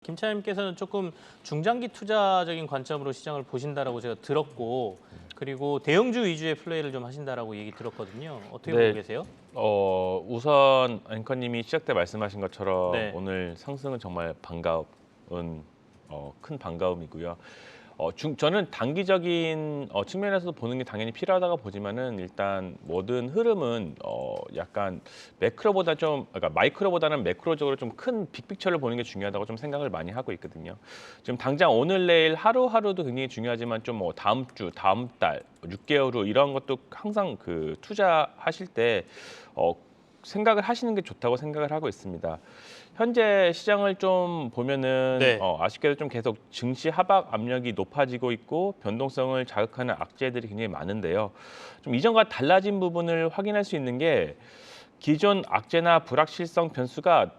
김 차장님께서는 조금 중장기 투자적인 관점으로 시장을 보신다라고 제가 들었고 그리고 대형주 위주의 플레이를 좀 하신다라고 얘기 들었거든요. 어떻게 보고 네. 계세요? 우선 앵커님이 시작 때 말씀하신 것처럼 네. 오늘 상승은 정말 반가운 큰 반가움이고요. 저는 단기적인 측면에서 보는 게 당연히 필요하다고 보지만은 일단 모든 흐름은 약간 매크로보다 그러니까 마이크로보다는 매크로적으로 좀 큰 빅픽처를 보는 게 중요하다고 좀 생각을 많이 하고 있거든요. 지금 당장 오늘 내일 하루하루도 굉장히 중요하지만 좀 뭐 다음 주, 다음 달, 6개월 후 이런 것도 항상 그 투자하실 때 어, 생각을 하시는 게 좋다고 생각을 하고 있습니다. 현재 시장을 좀 보면은 네. 아쉽게도 좀 계속 증시 하락 압력이 높아지고 있고 변동성을 자극하는 악재들이 굉장히 많은데요. 좀 이전과 달라진 부분을 확인할 수 있는 게 기존 악재나 불확실성 변수가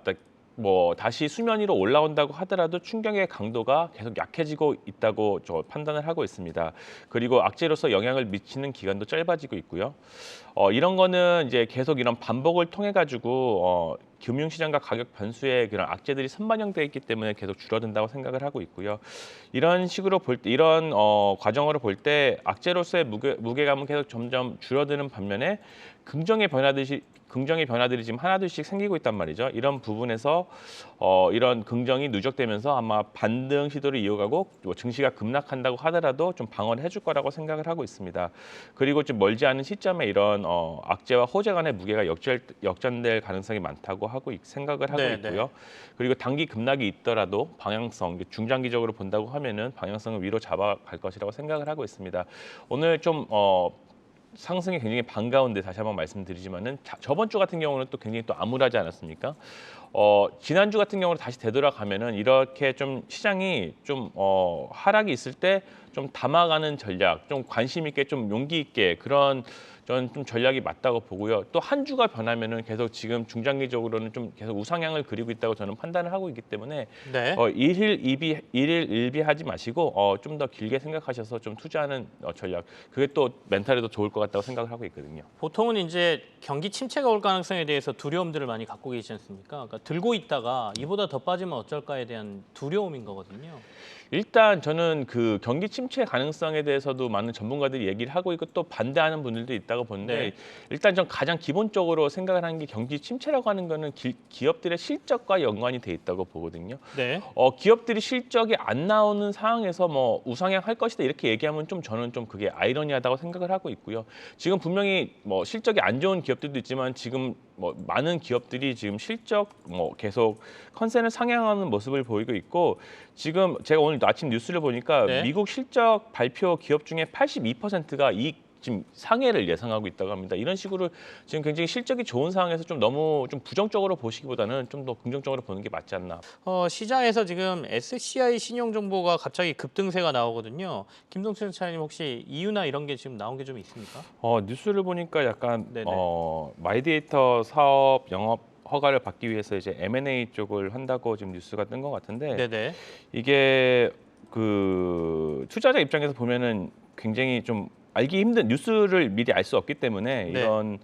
뭐 다시 수면 위로 올라온다고 하더라도 충격의 강도가 계속 약해지고 있다고 저 판단을 하고 있습니다. 그리고 악재로서 영향을 미치는 기간도 짧아지고 있고요. 이런 거는 이제 계속 이런 반복을 통해 가지고 금융시장과 가격 변수의 그런 악재들이 선반영돼 있기 때문에 계속 줄어든다고 생각을 하고 있고요. 이런 식으로 볼 때 이런 과정으로 볼 때 악재로서의 무게감은 계속 점점 줄어드는 반면에 긍정의 변화들이 지금 하나둘씩 생기고 있단 말이죠. 이런 부분에서 이런 긍정이 누적되면서 아마 반등 시도를 이어가고 뭐 증시가 급락한다고 하더라도 좀 방어를 해줄 거라고 생각을 하고 있습니다. 그리고 좀 멀지 않은 시점에 이런 악재와 호재 간의 무게가 역전될 가능성이 많다고 생각을 하고 네, 네. 있고요. 그리고 단기 급락이 있더라도 방향성, 중장기적으로 본다고 하면은 방향성을 위로 잡아갈 것이라고 생각을 하고 있습니다. 오늘 좀 상승이 굉장히 반가운데 다시 한번 말씀드리지만은 저번 주 같은 경우는 또 굉장히 또 암울하지 않았습니까? 지난주 같은 경우는 다시 되돌아가면은 이렇게 좀 시장이 좀 하락이 있을 때 좀 담아가는 전략, 좀 관심 있게 좀 용기 있게 그런 저는 좀 전략이 맞다고 보고요. 또 한 주가 변하면은 계속 지금 중장기적으로는 좀 계속 우상향을 그리고 있다고 저는 판단을 하고 있기 때문에 네. 일일 일비하지 마시고 좀 더 길게 생각하셔서 좀 투자하는 전략. 그게 또 멘탈에도 좋을 것 같다고 생각을 하고 있거든요. 보통은 이제 경기 침체가 올 가능성에 대해서 두려움들을 많이 갖고 계시지 않습니까? 그러니까 들고 있다가 이보다 더 빠지면 어쩔까에 대한 두려움인 거거든요. 일단 저는 그 경기 침체 가능성에 대해서도 많은 전문가들이 얘기를 하고 있고 또 반대하는 분들도 있다고 보는데 네. 일단 전 가장 기본적으로 생각을 하는 게 경기 침체라고 하는 거는 기업들의 실적과 연관이 돼 있다고 보거든요. 네. 기업들이 실적이 안 나오는 상황에서 뭐 우상향 할 것이다 이렇게 얘기하면 좀 저는 좀 그게 아이러니하다고 생각을 하고 있고요. 지금 분명히 뭐 실적이 안 좋은 기업들도 있지만 지금 뭐 많은 기업들이 지금 실적 뭐 계속 컨센을 상향하는 모습을 보이고 있고 지금 제가 오늘 아침 뉴스를 보니까 네. 미국 실적 발표 기업 중에 82%가 지금 상해를 예상하고 있다고 합니다. 이런 식으로 지금 굉장히 실적이 좋은 상황에서 좀 너무 좀 부정적으로 보시기보다는 좀 더 긍정적으로 보는 게 맞지 않나. 시장에서 지금 SCI 신용 정보가 갑자기 급등세가 나오거든요. 김동철 차장님 혹시 이유나 이런 게 지금 나온 게 좀 있습니까? 뉴스를 보니까 약간 네네. 마이데이터 사업 영업 허가를 받기 위해서 이제 M&A 쪽을 한다고 지금 뉴스가 뜬 것 같은데 네네. 이게 그 투자자 입장에서 보면은 굉장히 좀 알기 힘든 뉴스를 미리 알 수 없기 때문에 네. 이런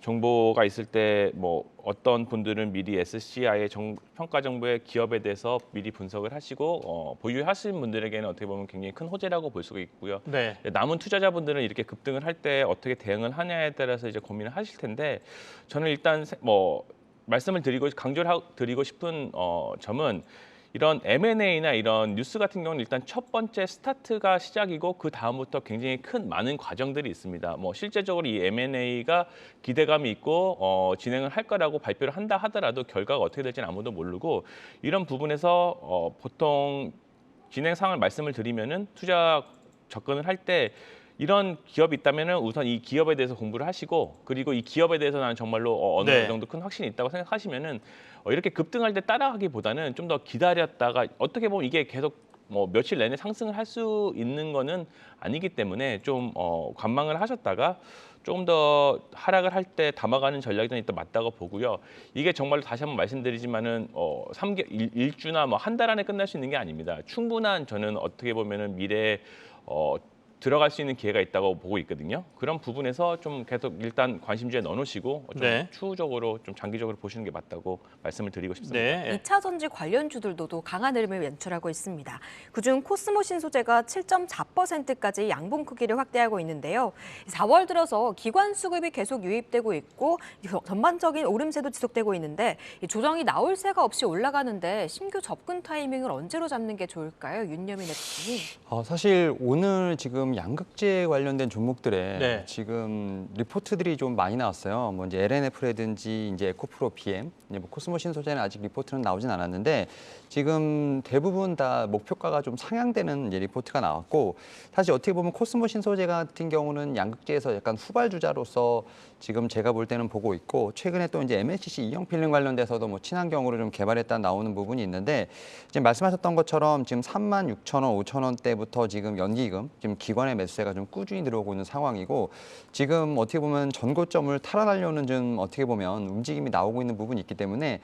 정보가 있을 때 뭐 어떤 분들은 미리 SCI의 평가 정보의 기업에 대해서 미리 분석을 하시고 보유하신 분들에게는 어떻게 보면 굉장히 큰 호재라고 볼 수가 있고요. 네. 남은 투자자분들은 이렇게 급등을 할 때 어떻게 대응을 하냐에 따라서 이제 고민을 하실 텐데 저는 일단 뭐 말씀을 드리고 싶은 점은 이런 M&A나 이런 뉴스 같은 경우는 일단 첫 번째 스타트가 시작이고 그 다음부터 굉장히 많은 과정들이 있습니다. 뭐 실제적으로 이 M&A가 기대감이 있고 진행을 할 거라고 발표를 한다 하더라도 결과가 어떻게 될지는 아무도 모르고 이런 부분에서 보통 진행 상황을 말씀을 드리면은 투자 접근을 할 때 이런 기업이 있다면은 우선 이 기업에 대해서 공부를 하시고 그리고 이 기업에 대해서 나는 정말로 어느 네. 정도 큰 확신이 있다고 생각하시면은 이렇게 급등할 때 따라가기보다는 좀 더 기다렸다가 어떻게 보면 이게 계속 뭐 며칠 내내 상승을 할 수 있는 거는 아니기 때문에 좀 관망을 하셨다가 조금 더 하락을 할 때 담아가는 전략이 좀 일단 맞다고 보고요. 이게 정말로 다시 한번 말씀드리지만은 1주나 뭐 한 달 안에 끝날 수 있는 게 아닙니다. 충분한 저는 어떻게 보면은 미래에 들어갈 수 있는 기회가 있다고 보고 있거든요. 그런 부분에서 좀 계속 일단 관심주에 넣어놓으시고 좀 네. 추후적으로 좀 장기적으로 보시는 게 맞다고 말씀을 드리고 싶습니다. 네. 2차 전지 관련주들도 또 강한 흐름을 연출하고 있습니다. 그중 코스모 신소재가 7.4%까지 양봉 크기를 확대하고 있는데요. 4월 들어서 기관 수급이 계속 유입되고 있고 전반적인 오름세도 지속되고 있는데 이 조정이 나올 새가 없이 올라가는데 신규 접근 타이밍을 언제로 잡는 게 좋을까요? 윤여민 대표님. 사실 오늘 지금 양극재 관련된 종목들에 네. 지금 리포트들이 좀 많이 나왔어요. 뭐 이제 LNF라든지 이제 에코프로 BM, 이제 뭐 코스모 신소재는 아직 리포트는 나오진 않았는데 지금 대부분 다 목표가가 좀 상향되는 이제 리포트가 나왔고 사실 어떻게 보면 코스모 신소재 같은 경우는 양극재에서 약간 후발주자로서 지금 제가 볼 때는 보고 있고 최근에 또 이제 MLCC 이형 필름 관련돼서도 뭐 친환경으로 좀 개발했다 나오는 부분이 있는데 지금 말씀하셨던 것처럼 지금 36,000원, 5,000원대부터 지금 연기금 지금 기관의 매수세가 좀 꾸준히 들어오고 있는 상황이고 지금 어떻게 보면 전고점을 탈환하려는 좀 어떻게 보면 움직임이 나오고 있는 부분이 있기 때문에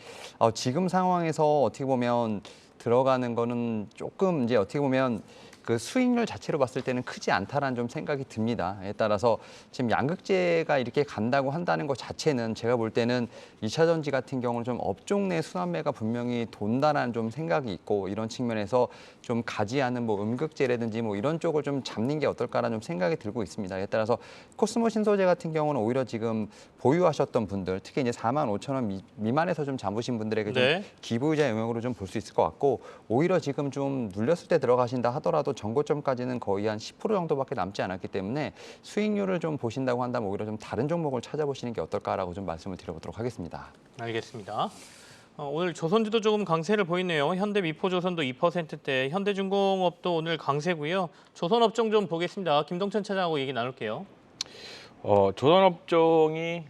지금 상황에서 어떻게 보면 들어가는 거는 조금 이제 어떻게 보면 그 수익률 자체로 봤을 때는 크지 않다라는 좀 생각이 듭니다. 에 따라서 지금 양극재가 이렇게 간다고 한다는 것 자체는 제가 볼 때는 2차 전지 같은 경우는 좀 업종 내 순환매가 분명히 돈다라는 좀 생각이 있고 이런 측면에서 좀 가지 않은 뭐 음극재라든지 뭐 이런 쪽을 좀 잡는 게 어떨까라는 좀 생각이 들고 있습니다. 에 따라서 코스모 신소재 같은 경우는 오히려 지금 보유하셨던 분들 특히 이제 45,000원 미만에서 좀 잡으신 분들에게 좀 네. 기부의자 영역으로 좀 볼 수 있을 것 같고 오히려 지금 좀 눌렸을 때 들어가신다 하더라도 전고점까지는 거의 한 10% 정도밖에 남지 않았기 때문에 수익률을 좀 보신다고 한다면 오히려 좀 다른 종목을 찾아보시는 게 어떨까라고 좀 말씀을 드려보도록 하겠습니다. 알겠습니다. 오늘 조선주도 조금 강세를 보이네요. 현대미포조선도 2%대, 현대중공업도 오늘 강세고요. 조선업종 좀 보겠습니다. 김동천 차장하고 얘기 나눌게요. 조선업종이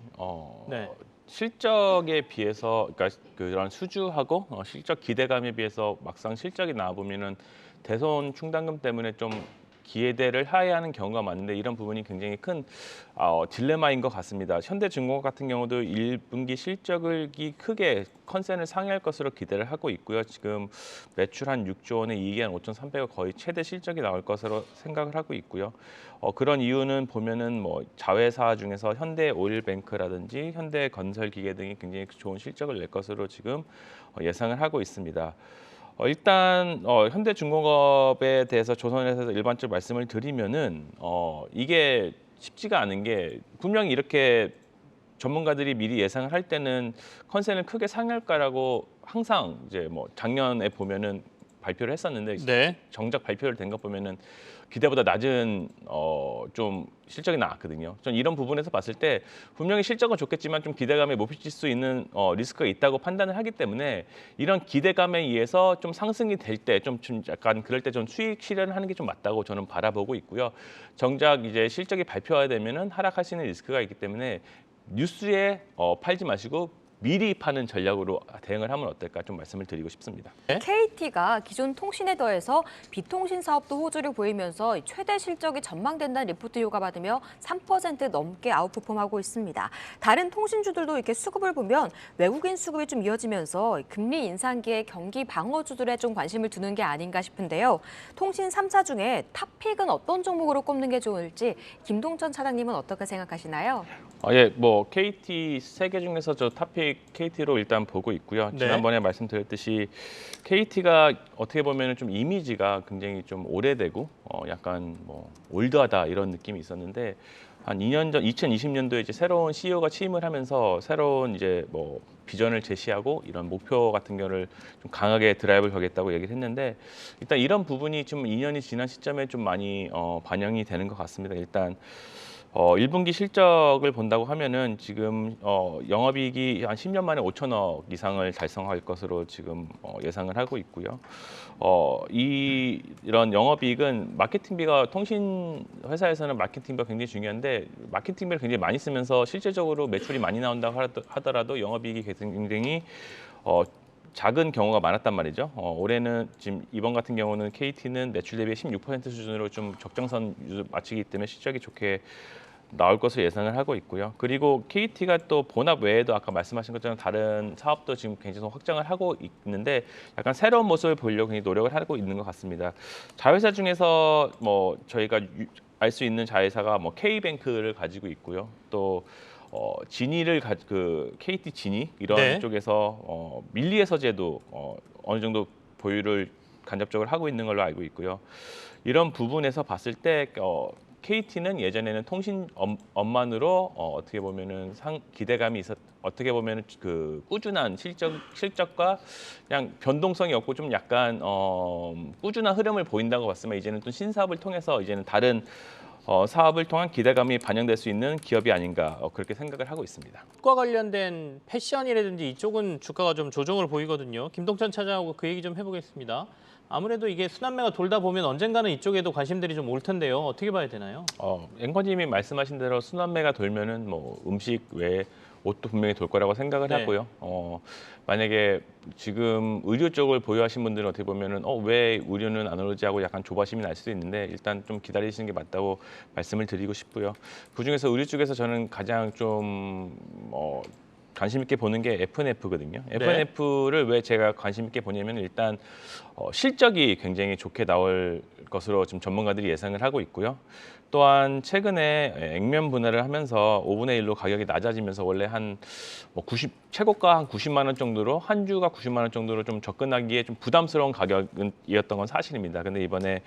네. 실적에 비해서 그러니까 그런 수주하고 실적 기대감에 비해서 막상 실적이 나와 보면은 대손 충당금 때문에 좀 기대를 하회하는 경우가 많은데 이런 부분이 굉장히 큰 딜레마인 것 같습니다. 현대중공업 같은 경우도 1분기 실적이 크게 컨센을 상회할 것으로 기대를 하고 있고요. 지금 매출 한 6조 원에 이익이 한 5,300억 거의 최대 실적이 나올 것으로 생각을 하고 있고요. 그런 이유는 보면은 뭐 자회사 중에서 현대오일뱅크라든지 현대건설기계 등이 굉장히 좋은 실적을 낼 것으로 지금 예상을 하고 있습니다. 일단 현대중공업에 대해서 조선에서 일반적으로 말씀을 드리면은 이게 쉽지가 않은 게 분명히 이렇게 전문가들이 미리 예상을 할 때는 컨센을 크게 상회할까라고 항상 이제 뭐 작년에 보면은 발표를 했었는데 네. 정작 발표를 된 거 보면은 기대보다 낮은 좀 실적이 나왔거든요. 전 이런 부분에서 봤을 때 분명히 실적은 좋겠지만 좀 기대감에 못 미칠 수 있는 리스크가 있다고 판단을 하기 때문에 이런 기대감에 의해서 좀 상승이 될 때 좀 약간 그럴 때 좀 수익 실현을 하는 게 좀 맞다고 저는 바라보고 있고요. 정작 이제 실적이 발표가 되면은 하락할 수 있는 리스크가 있기 때문에 뉴스에 팔지 마시고 미리 파는 전략으로 대응을 하면 어떨까 좀 말씀을 드리고 싶습니다. KT가 기존 통신에 더해서 비통신 사업도 호조를 보이면서 최대 실적이 전망된다는 리포트 효과받으며 3% 넘게 아웃퍼폼하고 있습니다. 다른 통신주들도 이렇게 수급을 보면 외국인 수급이 좀 이어지면서 금리 인상기에 경기 방어주들에 좀 관심을 두는 게 아닌가 싶은데요. 통신 3사 중에 탑픽은 어떤 종목으로 꼽는 게 좋을지 김동천 차장님은 어떻게 생각하시나요? 예, 뭐 KT 세 개 중에서 저 탑픽 KT로 일단 보고 있고요. 네. 지난번에 말씀드렸듯이 KT가 어떻게 보면 좀 이미지가 굉장히 좀 오래되고 약간 뭐 올드하다 이런 느낌이 있었는데 한 2년 전 2020년도에 이제 새로운 CEO가 취임을 하면서 새로운 이제 뭐 비전을 제시하고 이런 목표 같은 거를 좀 강하게 드라이브를 하겠다고 얘기를 했는데 일단 이런 부분이 좀 2년이 지난 시점에 좀 많이 반영이 되는 것 같습니다. 일단 1분기 실적을 본다고 하면은 지금 영업이익이 한 10년 만에 5천억 이상을 달성할 것으로 지금 예상을 하고 있고요. 이런 영업이익은 마케팅비가 통신 회사에서는 마케팅비가 굉장히 중요한데 마케팅비를 굉장히 많이 쓰면서 실제적으로 매출이 많이 나온다고 하더라도 영업이익이 굉장히 작은 경우가 많았단 말이죠. 올해는 지금 이번 같은 경우는 KT는 매출 대비 16% 수준으로 좀 적정선 맞추기 때문에 실적이 좋게 나올 것으로 예상을 하고 있고요. 그리고 KT가 또 본업 외에도 아까 말씀하신 것처럼 다른 사업도 지금 굉장히 확장을 하고 있는데 약간 새로운 모습을 보이려고 굉장히 노력을 하고 있는 것 같습니다. 자회사 중에서 뭐 저희가 알 수 있는 자회사가 뭐 K뱅크를 가지고 있고요. 또 지니를 그 KT 지니 이런 네. 쪽에서 밀리의 서재도 어느 정도 보유를 간접적으로 하고 있는 걸로 알고 있고요. 이런 부분에서 봤을 때 KT는 예전에는 통신 업만으로 어떻게 보면은 기대감이 어떻게 보면은 그 꾸준한 실적과 그냥 변동성이 없고 좀 약간 꾸준한 흐름을 보인다고 봤으면 이제는 또 신사업을 통해서 이제는 다른 사업을 통한 기대감이 반영될 수 있는 기업이 아닌가 그렇게 생각을 하고 있습니다. 과 관련된 패션이라든지 이쪽은 주가가 좀 조정을 보이거든요. 김동천 차장하고 그 얘기 좀 해보겠습니다. 아무래도 이게 순환매가 돌다 보면 언젠가는 이쪽에도 관심들이 좀 올 텐데요. 어떻게 봐야 되나요? 앵커님이 말씀하신 대로 순환매가 돌면은 뭐 음식 외에 옷도 분명히 돌 거라고 생각을 네. 하고요. 만약에 지금 의류 쪽을 보유하신 분들은 어떻게 보면은 왜 의류는 안 오르지 하고 약간 조바심이 날 수도 있는데 일단 좀 기다리시는 게 맞다고 말씀을 드리고 싶고요. 그중에서 의류 쪽에서 저는 가장 좀 관심 있게 보는 게 F&F거든요. 네. F&F를 왜 제가 관심 있게 보냐면 일단 실적이 굉장히 좋게 나올 것으로 지금 전문가들이 예상을 하고 있고요. 또한 최근에 액면 분할을 하면서 5분의 1로 가격이 낮아지면서 원래 한 최고가 한 90만 원 정도로 한 주가 90만 원 정도로 좀 접근하기에 좀 부담스러운 가격이었던 건 사실입니다. 근데 이번에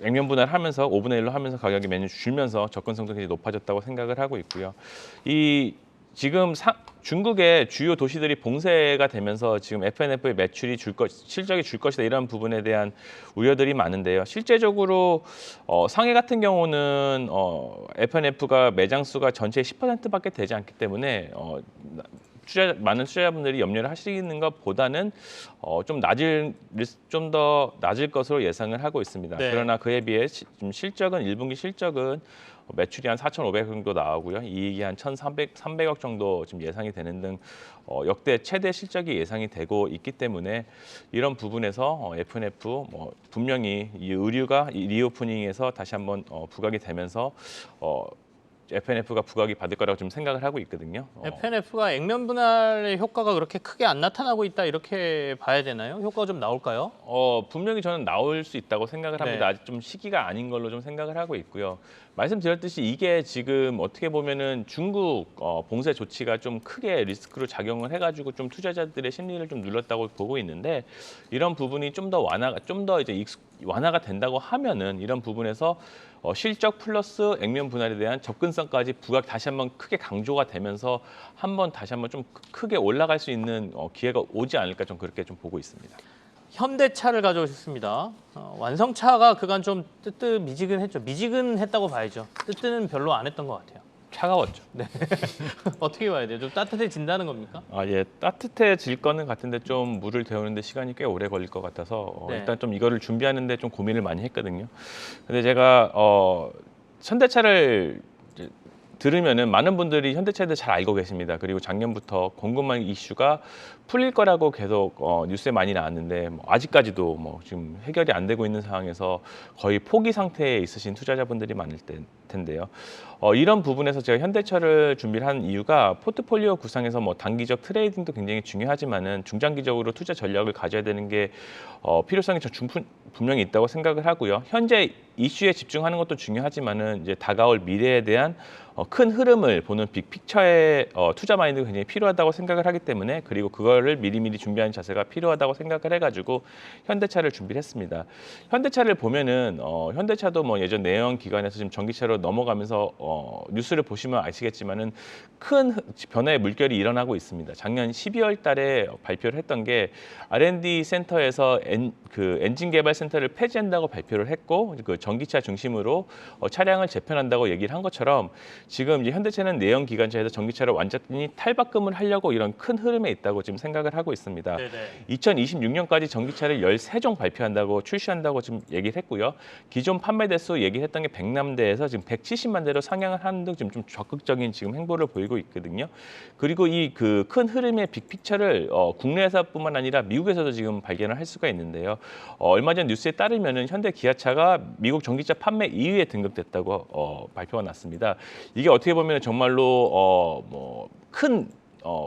액면 분할하면서 5분의 1로 하면서 가격이 매년 줄면서 접근성도 굉장히 높아졌다고 생각을 하고 있고요. 지금 중국의 주요 도시들이 봉쇄가 되면서 지금 F&F의 매출이 실적이 줄 것이다 이런 부분에 대한 우려들이 많은데요. 실제적으로 상해 같은 경우는 F&F가 매장 수가 전체의 10%밖에 되지 않기 때문에 많은 투자자분들이 염려를 하시는 것보다는 좀 더 낮을 것으로 예상을 하고 있습니다. 네. 그러나 그에 비해 지금 1분기 실적은 매출이 한 4,500억 정도 나오고요. 이익이 한 300억 정도 지금 예상이 되는 등 역대 최대 실적이 예상이 되고 있기 때문에 이런 부분에서 F&F 분명히 이 의류가 리오프닝에서 다시 한번 부각이 되면서 F&F가 부각이 받을 거라고 좀 생각을 하고 있거든요. F&F가 액면 분할의 효과가 그렇게 크게 안 나타나고 있다 이렇게 봐야 되나요? 효과가 좀 나올까요? 분명히 저는 나올 수 있다고 생각을 합니다. 네. 아직 좀 시기가 아닌 걸로 좀 생각을 하고 있고요. 말씀드렸듯이 이게 지금 어떻게 보면은 중국 봉쇄 조치가 좀 크게 리스크로 작용을 해가지고 좀 투자자들의 심리를 좀 눌렀다고 보고 있는데 이런 부분이 좀 더 완화가 된다고 하면은 이런 부분에서 실적 플러스 액면 분할에 대한 접근성까지 부각 다시 한번 크게 강조가 되면서 다시 한번 좀 크게 올라갈 수 있는 기회가 오지 않을까 좀 그렇게 좀 보고 있습니다. 현대차를 가져오셨습니다. 완성차가 그간 좀 뜨뜻미지근했죠. 미지근했다고 봐야죠. 뜨뜻은 별로 안 했던 것 같아요. 차가웠죠. 어떻게 봐야 돼요? 좀 따뜻해진다는 겁니까? 예, 따뜻해질 거는 같은데 좀 물을 데우는데 시간이 꽤 오래 걸릴 것 같아서 네. 일단 좀 이거를 준비하는데 좀 고민을 많이 했거든요. 근데 제가 현대차를 이제 들으면은 많은 분들이 현대차에 대해 잘 알고 계십니다. 그리고 작년부터 공급망 이슈가 풀릴 거라고 계속 뉴스에 많이 나왔는데 아직까지도 지금 해결이 안 되고 있는 상황에서 거의 포기 상태에 있으신 투자자분들이 많을 텐데요. 이런 부분에서 제가 현대차를 준비를 한 이유가 포트폴리오 구상에서 단기적 트레이딩도 굉장히 중요하지만은 중장기적으로 투자 전략을 가져야 되는 게 필요성이 분명히 있다고 생각을 하고요. 현재 이슈에 집중하는 것도 중요하지만은 이제 다가올 미래에 대한 큰 흐름을 보는 빅픽처의 투자 마인드가 굉장히 필요하다고 생각을 하기 때문에 그리고 그거를 미리미리 준비하는 자세가 필요하다고 생각을 해가지고 현대차를 준비를 했습니다. 현대차를 보면은 현대차도 예전 내연 기관에서 지금 전기차로 넘어가면서 뉴스를 보시면 아시겠지만은 큰 변화의 물결이 일어나고 있습니다. 작년 12월 달에 발표를 했던 게 R&D 센터에서 엔진 개발 센터를 폐지한다고 발표를 했고 그 전기차 중심으로 차량을 재편한다고 얘기를 한 것처럼 지금 이제 현대차는 내연 기관차에서 전기차를 완전히 탈바꿈을 하려고 이런 큰 흐름에 있다고 지금 생각을 하고 있습니다. 네네. 2026년까지 전기차를 13종 출시한다고 지금 얘기를 했고요. 기존 판매 대수 얘기했던 게 100만 대에서 지금 170만 대로 상향을 하는 등 좀 적극적인 지금 행보를 보이고 있거든요. 그리고 이 그 큰 흐름의 빅픽처를 국내에서뿐만 아니라 미국에서도 지금 발견을 할 수가 있는데요. 얼마 전 뉴스에 따르면은 현대 기아차가 미국 전기차 판매 2위에 등극됐다고 발표가 났습니다. 이게 어떻게 보면 정말로 큰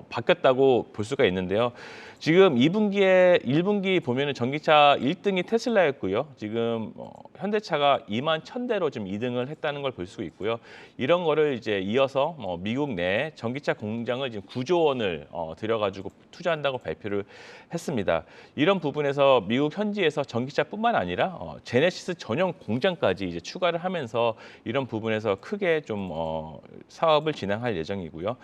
바뀌었다고 볼 수가 있는데요. 지금 1분기 보면은 전기차 1등이 테슬라였고요. 지금 현대차가 2만 1,000대로 지금 2등을 했다는 걸 볼 수 있고요. 이런 거를 이제 이어서 미국 내 전기차 공장을 지금 9조 원을 들여가지고 투자한다고 발표를 했습니다. 이런 부분에서 미국 현지에서 전기차뿐만 아니라 제네시스 전용 공장까지 이제 추가를 하면서 이런 부분에서 크게 좀 사업을 진행할 예정이고요.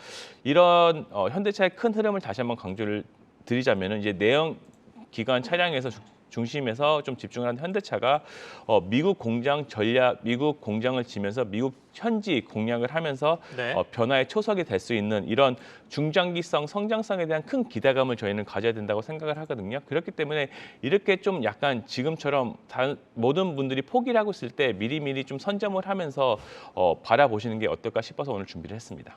이런 현대차의 큰 흐름을 다시 한번 강조를 드리자면은 이제 내연 기관 차량에서 중심에서 좀 집중하는 현대차가 미국 공장을 지면서 미국 현지 공략을 하면서 네. 변화의 초석이 될 수 있는 이런 중장기성 성장성에 대한 큰 기대감을 저희는 가져야 된다고 생각을 하거든요. 그렇기 때문에 이렇게 좀 약간 지금처럼 모든 분들이 포기를 하고 있을 때 미리미리 좀 선점을 하면서 바라보시는 게 어떨까 싶어서 오늘 준비를 했습니다.